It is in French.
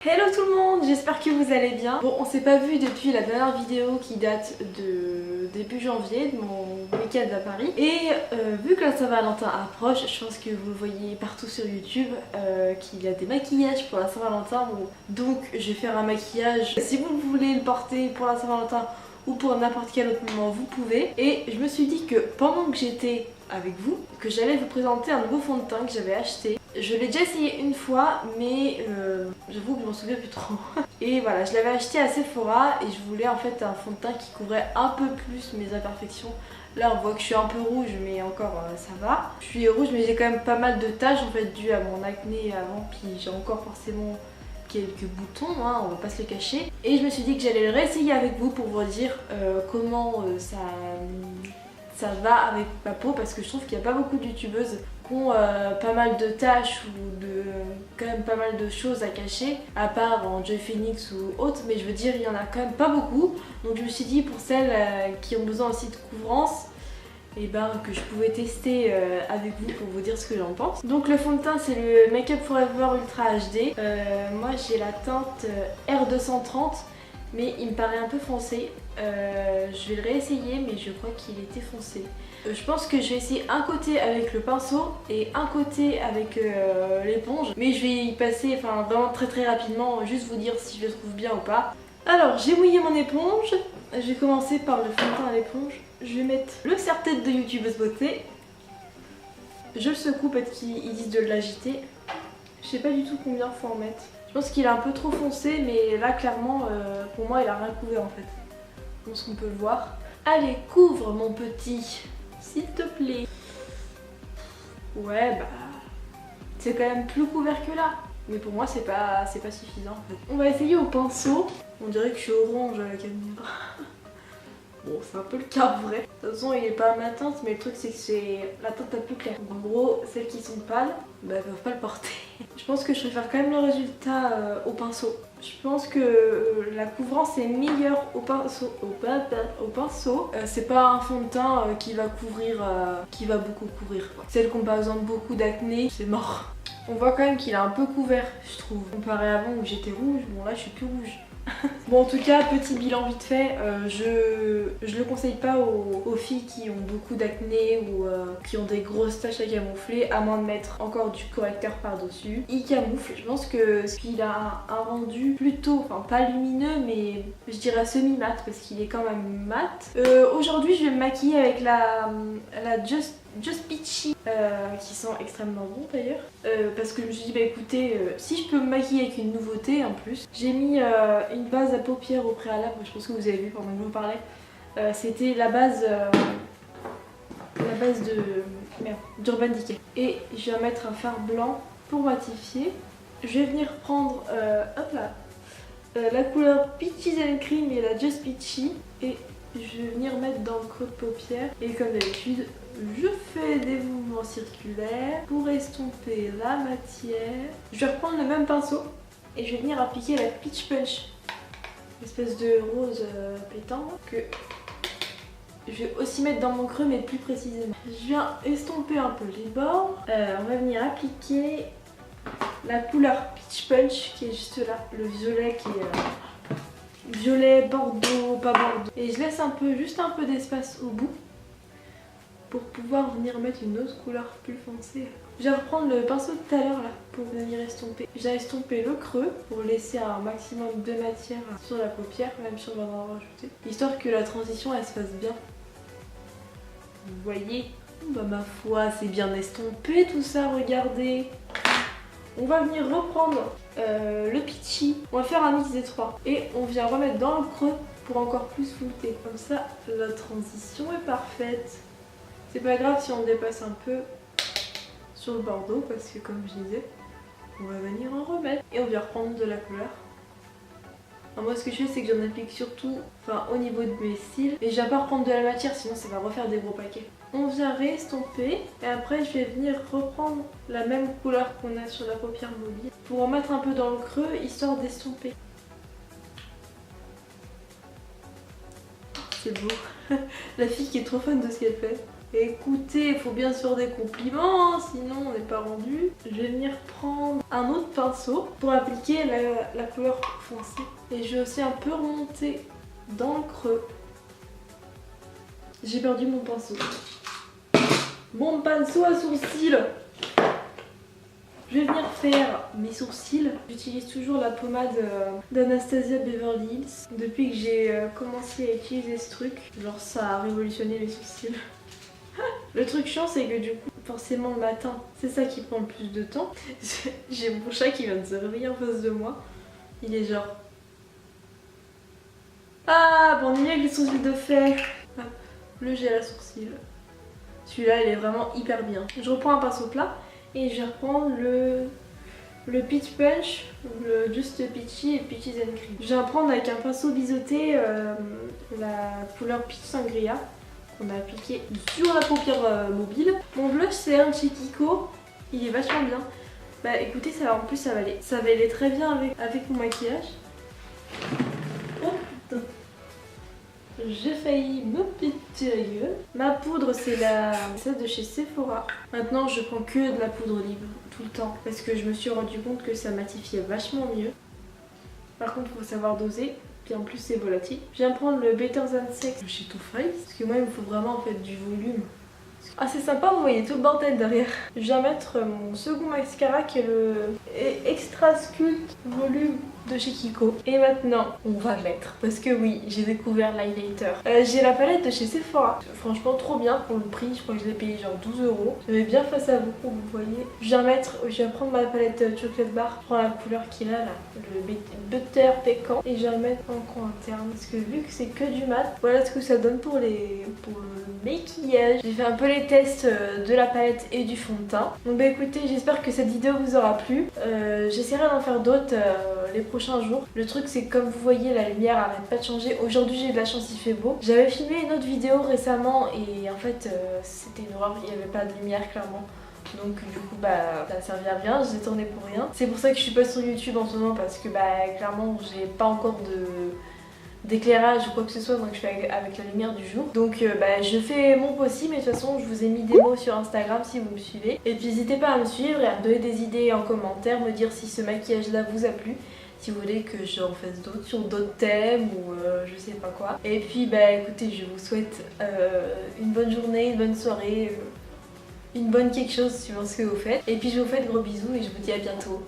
Hello tout le monde, j'espère que vous allez bien. Bon, on s'est pas vu depuis la dernière vidéo qui date de début janvier, de mon week-end à Paris. Et vu que la Saint-Valentin approche, je pense que vous le voyez partout sur YouTube, qu'il y a des maquillages pour la Saint-Valentin. Donc je vais faire un maquillage. Si vous voulez le porter pour la Saint-Valentin ou pour n'importe quel autre moment, vous pouvez. Et je me suis dit que pendant que j'étais avec vous, que j'allais vous présenter un nouveau fond de teint que j'avais acheté. Je l'ai déjà essayé une fois, mais j'avoue que je m'en souviens plus trop. Et voilà, je l'avais acheté à Sephora et je voulais en fait un fond de teint qui couvrait un peu plus mes imperfections. Là on voit que je suis un peu rouge, mais encore ça va. Je suis rouge, mais j'ai quand même pas mal de taches en fait dues à mon acné avant, puis j'ai encore forcément quelques boutons, hein, on va pas se le cacher. Et je me suis dit que j'allais le réessayer avec vous pour vous dire comment ça va avec ma peau, parce que je trouve qu'il n'y a pas beaucoup de youtubeuses qui ont pas mal de taches ou quand même pas mal de choses à cacher, à part en Joy Phoenix ou autre, mais je veux dire il y en a quand même pas beaucoup. Donc je me suis dit pour celles qui ont besoin aussi de couvrance, et que je pouvais tester avec vous pour vous dire ce que j'en pense. Donc le fond de teint c'est le Make Up Forever Ultra HD. Moi j'ai la teinte R230, mais il me paraît un peu foncé. Je vais le réessayer, mais je crois qu'il était foncé. Je pense que je vais essayer un côté avec le pinceau et un côté avec l'éponge, mais je vais y passer vraiment très rapidement, juste vous dire si je le trouve bien ou pas. Alors j'ai mouillé mon éponge, je vais commencer par le fond de teint à l'éponge. Je vais mettre le serre-tête de youtubeuse beauté. Je le secoue parce qu'ils disent de l'agiter. Je sais pas du tout combien faut en mettre. Je pense qu'il est un peu trop foncé, mais là clairement pour moi il a rien couvert en fait. Je pense qu'on peut le voir. Allez, couvre mon petit, s'il te plaît. Ouais c'est quand même plus couvert que là. Mais pour moi c'est pas suffisant en fait. On va essayer au pinceau. On dirait que je suis orange à la caméra. Bon, c'est un peu le cas en vrai. De toute façon, il est pas à ma teinte, mais le truc c'est que c'est la teinte la plus claire. En gros, celles qui sont pâles, elles peuvent pas le porter. Je pense que je préfère quand même le résultat au pinceau. Je pense que la couvrance est meilleure au pinceau. C'est pas un fond de teint qui va couvrir, qui va beaucoup couvrir. Celles qui ont par exemple beaucoup d'acné, c'est mort. On voit quand même qu'il a un peu couvert, je trouve. Comparé à avant où j'étais rouge, bon là je suis plus rouge. Bon en tout cas, petit bilan vite fait, je le conseille pas aux filles qui ont beaucoup d'acné ou qui ont des grosses taches à camoufler, à moins de mettre encore du correcteur par dessus. Il camoufle, je pense qu'il a un rendu plutôt, pas lumineux, mais je dirais semi-mat parce qu'il est quand même mat. Aujourd'hui je vais me maquiller avec la Just Peachy, qui sent extrêmement bon d'ailleurs, parce que je me suis dit écoutez, si je peux me maquiller avec une nouveauté en plus, j'ai mis une base à paupières au préalable. Je pense que vous avez vu pendant que je vous parlais, c'était la base d'Urban Decay, et je vais mettre un fard blanc pour matifier. Je vais venir prendre la couleur Peaches and Cream et la Just Peachy, et je vais venir mettre dans le creux de paupière, et comme d'habitude je fais des mouvements circulaires pour estomper la matière. Je vais reprendre le même pinceau et je vais venir appliquer la Peach Punch, espèce de rose pétant que je vais aussi mettre dans mon creux, mais plus précisément. Je viens estomper un peu les bords. On va venir appliquer la couleur Peach Punch qui est juste là, le violet qui est violet bordeaux, pas bordeaux. Et je laisse juste un peu d'espace au bout pour pouvoir venir mettre une autre couleur plus foncée. Je vais reprendre le pinceau de tout à l'heure là pour venir estomper. J'ai estompé le creux pour laisser un maximum de matière sur la paupière, même si on va en rajouter, histoire que la transition elle se fasse bien. Vous voyez, ma foi, c'est bien estompé tout ça, regardez. On va venir reprendre le Peachy, on va faire un mix des trois et on vient remettre dans le creux pour encore plus flouter. Comme ça, la transition est parfaite. C'est pas grave si on dépasse un peu sur le bordeaux, parce que comme je disais, on va venir en remettre. Et on vient reprendre de la couleur. Alors moi ce que je fais c'est que j'en applique surtout au niveau de mes cils. Mais je viens pas reprendre de la matière, sinon ça va refaire des gros paquets. On vient réestomper et après je vais venir reprendre la même couleur qu'on a sur la paupière mobile pour en mettre un peu dans le creux, histoire d'estomper. C'est beau. La fille qui est trop fan de ce qu'elle fait. Écoutez, il faut bien sûr des compliments, hein, sinon on n'est pas rendu. Je vais venir prendre un autre pinceau pour appliquer la couleur foncée. Et je vais aussi un peu remonter dans le creux. J'ai perdu mon pinceau. Mon pinceau à sourcils. Je vais venir faire mes sourcils. J'utilise toujours la pommade d'Anastasia Beverly Hills. Depuis que j'ai commencé à utiliser ce truc, genre ça a révolutionné mes sourcils. Le truc chiant c'est que du coup, forcément le matin, c'est ça qui prend le plus de temps. J'ai mon chat qui vient de se réveiller en face de moi. Il est genre... Ah, bon, on y est avec les sourcils de fer. Hop, le gel à sourcils. Celui-là, il est vraiment hyper bien. Je reprends un pinceau plat et je vais reprendre le Peach Punch, le Just Peachy et Peaches and Cream. Je vais reprendre avec un pinceau biseauté la couleur Peach Sangria qu'on a appliqué sur la paupière mobile. Mon blush c'est un de chez Kiko, il est vachement bien. Bah écoutez, ça, en plus ça va aller très bien avec mon maquillage. Oh putain, j'ai failli me péter la gueule. Ma poudre c'est celle de chez Sephora. Maintenant je prends que de la poudre libre tout le temps parce que je me suis rendu compte que ça matifiait vachement mieux. Par contre il faut savoir doser. Puis en plus c'est volatile. Je viens prendre le Better Than Sex chez Too Faced parce que moi il me faut vraiment en fait du volume. Ah c'est sympa, vous voyez tout le bordel derrière. Je viens mettre mon second mascara qui est le Extra Sculpt Volume de chez Kiko. Et maintenant on va mettre, parce que oui j'ai découvert l'highlighter. J'ai la palette de chez Sephora. Franchement trop bien pour le prix, je crois que je l'ai payé genre 12 €. Je mets bien face à vous pour que vous voyez. Je viens prendre ma palette Chocolate Bar. Je prends la couleur qu'il a là, le Butter Pécan. Et je vais mettre en coin interne parce que vu que c'est que du mat, voilà ce que ça donne pour le maquillage. J'ai fait un peu les tests de la palette et du fond de teint. Donc bah écoutez, j'espère que cette vidéo vous aura plu. J'essaierai d'en faire d'autres les prochains jours. Le truc c'est que comme vous voyez la lumière arrête pas de changer. Aujourd'hui j'ai de la chance, il fait beau. J'avais filmé une autre vidéo récemment et en fait c'était une horreur, il n'y avait pas de lumière clairement. Donc du coup bah ça servait à rien, j'ai tourné pour rien. C'est pour ça que je suis pas sur YouTube en ce moment parce que bah clairement j'ai pas encore d'éclairage ou quoi que ce soit, donc je fais avec la lumière du jour. Donc bah, je fais mon possible, mais de toute façon je vous ai mis des mots sur Instagram si vous me suivez. Et puis n'hésitez pas à me suivre et à me donner des idées en commentaire, me dire si ce maquillage là vous a plu, si vous voulez que j'en fasse d'autres sur d'autres thèmes ou je sais pas quoi. Et puis bah écoutez, je vous souhaite une bonne journée, une bonne soirée, une bonne quelque chose suivant ce que vous faites. Et puis je vous fais de gros bisous et je vous dis à bientôt.